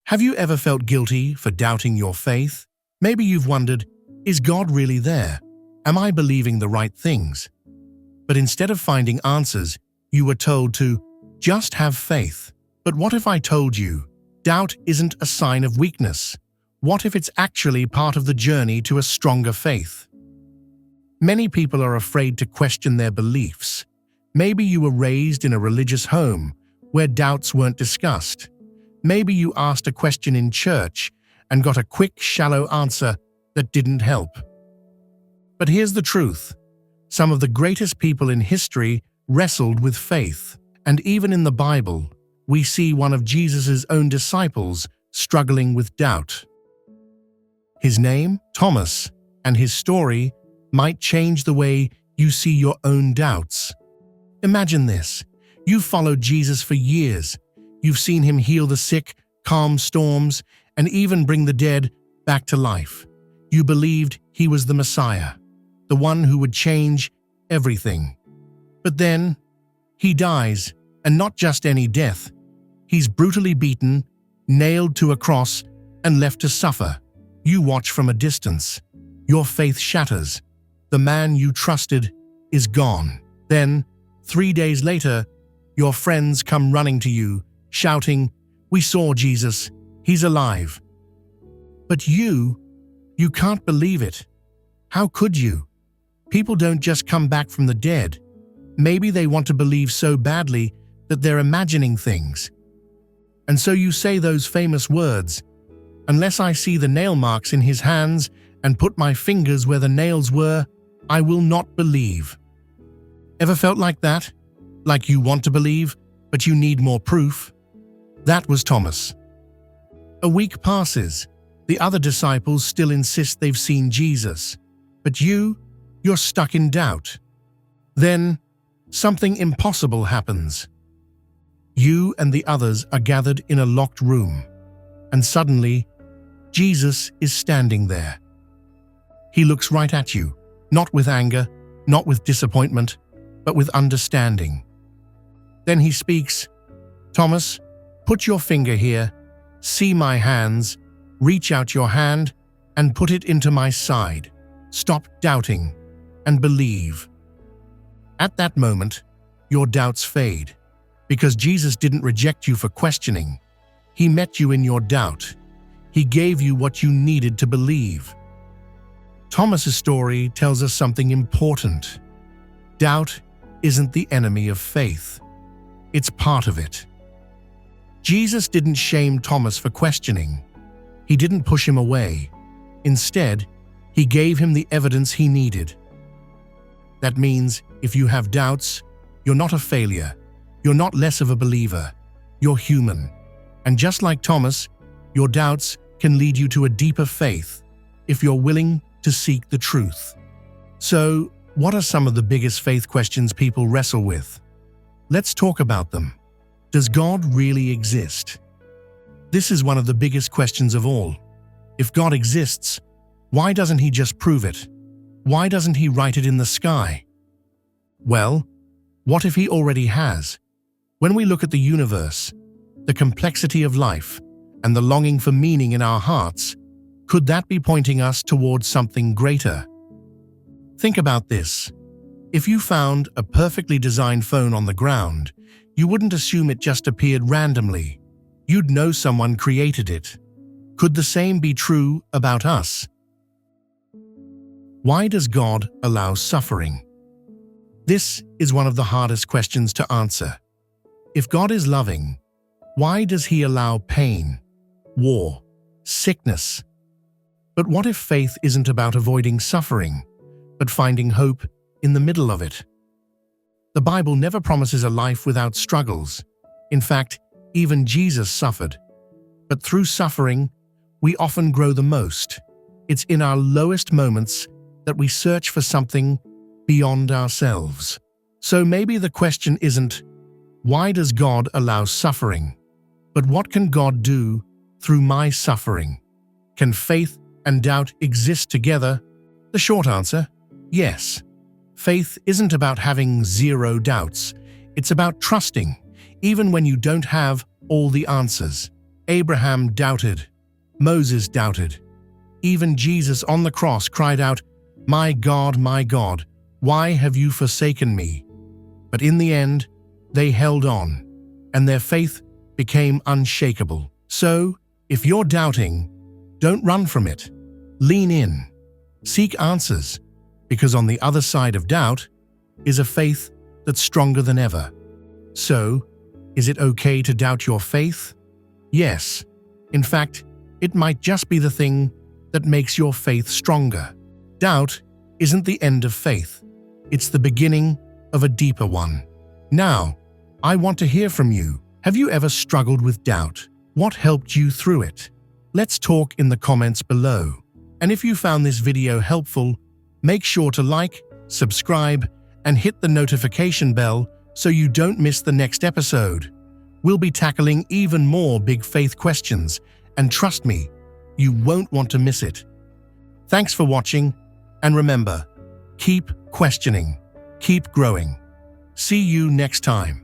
Have you ever felt guilty for doubting your faith? Maybe you've wondered, is God really there? Am I believing the right things? But instead of finding answers, you were told to just have faith. But what if I told you, doubt isn't a sign of weakness? What if it's actually part of the journey to a stronger faith? Many people are afraid to question their beliefs. Maybe you were raised in a religious home where doubts weren't discussed. Maybe you asked a question in church and got a quick, shallow answer that didn't help. But here's the truth. Some of the greatest people in history wrestled with faith. And even in the Bible, we see one of Jesus' own disciples struggling with doubt. His name, Thomas, and his story might change the way you see your own doubts. Imagine this. You've followed Jesus for years. You've seen him heal the sick, calm storms, and even bring the dead back to life. You believed he was the Messiah, the one who would change everything. But then, he dies, and not just any death. He's brutally beaten, nailed to a cross, and left to suffer. You watch from a distance. Your faith shatters. The man you trusted is gone. Then, 3 days later, your friends come running to you, shouting, "We saw Jesus. He's alive." But you can't believe it. How could you? People don't just come back from the dead. Maybe they want to believe so badly that they're imagining things. And so you say those famous words, "Unless I see the nail marks in his hands and put my fingers where the nails were, I will not believe." Ever felt like that? Like you want to believe, but you need more proof? That was Thomas. A week passes. The other disciples still insist they've seen Jesus. But you're stuck in doubt. Then, something impossible happens. You and the others are gathered in a locked room, and suddenly, Jesus is standing there. He looks right at you, not with anger, not with disappointment, but with understanding. Then he speaks, "Thomas, put your finger here, see my hands, reach out your hand and put it into my side. Stop doubting and believe." At that moment, your doubts fade, because Jesus didn't reject you for questioning. He met you in your doubt. He gave you what you needed to believe. Thomas's story tells us something important. Doubt isn't the enemy of faith. It's part of it. Jesus didn't shame Thomas for questioning. He didn't push him away. Instead, he gave him the evidence he needed. That means if you have doubts, you're not a failure. You're not less of a believer. You're human. And just like Thomas, your doubts can lead you to a deeper faith if you're willing to seek the truth. So, what are some of the biggest faith questions people wrestle with? Let's talk about them. Does God really exist? This is one of the biggest questions of all. If God exists, why doesn't he just prove it? Why doesn't he write it in the sky? Well, what if he already has? When we look at the universe, the complexity of life, and the longing for meaning in our hearts, could that be pointing us towards something greater? Think about this. If you found a perfectly designed phone on the ground, you wouldn't assume it just appeared randomly. You'd know someone created it. Could the same be true about us? Why does God allow suffering? This is one of the hardest questions to answer. If God is loving, why does he allow pain, war, sickness? But what if faith isn't about avoiding suffering, but finding hope in the middle of it? The Bible never promises a life without struggles. In fact, even Jesus suffered. But through suffering, we often grow the most. It's in our lowest moments that we search for something beyond ourselves. So maybe the question isn't, why does God allow suffering? But what can God do through my suffering? Can faith and doubt exist together? The short answer, yes. Faith isn't about having zero doubts. It's about trusting, even when you don't have all the answers. Abraham doubted. Moses doubted. Even Jesus on the cross cried out, my God, why have you forsaken me?" But in the end, they held on, and their faith became unshakable. So, if you're doubting, don't run from it. Lean in. Seek answers, because on the other side of doubt is a faith that's stronger than ever. So, is it okay to doubt your faith? Yes. In fact, it might just be the thing that makes your faith stronger. Doubt isn't the end of faith. It's the beginning of a deeper one. Now, I want to hear from you. Have you ever struggled with doubt? What helped you through it? Let's talk in the comments below. And if you found this video helpful, make sure to like, subscribe, and hit the notification bell so you don't miss the next episode. We'll be tackling even more big faith questions, and trust me, you won't want to miss it. Thanks for watching, and remember, keep questioning, keep growing. See you next time.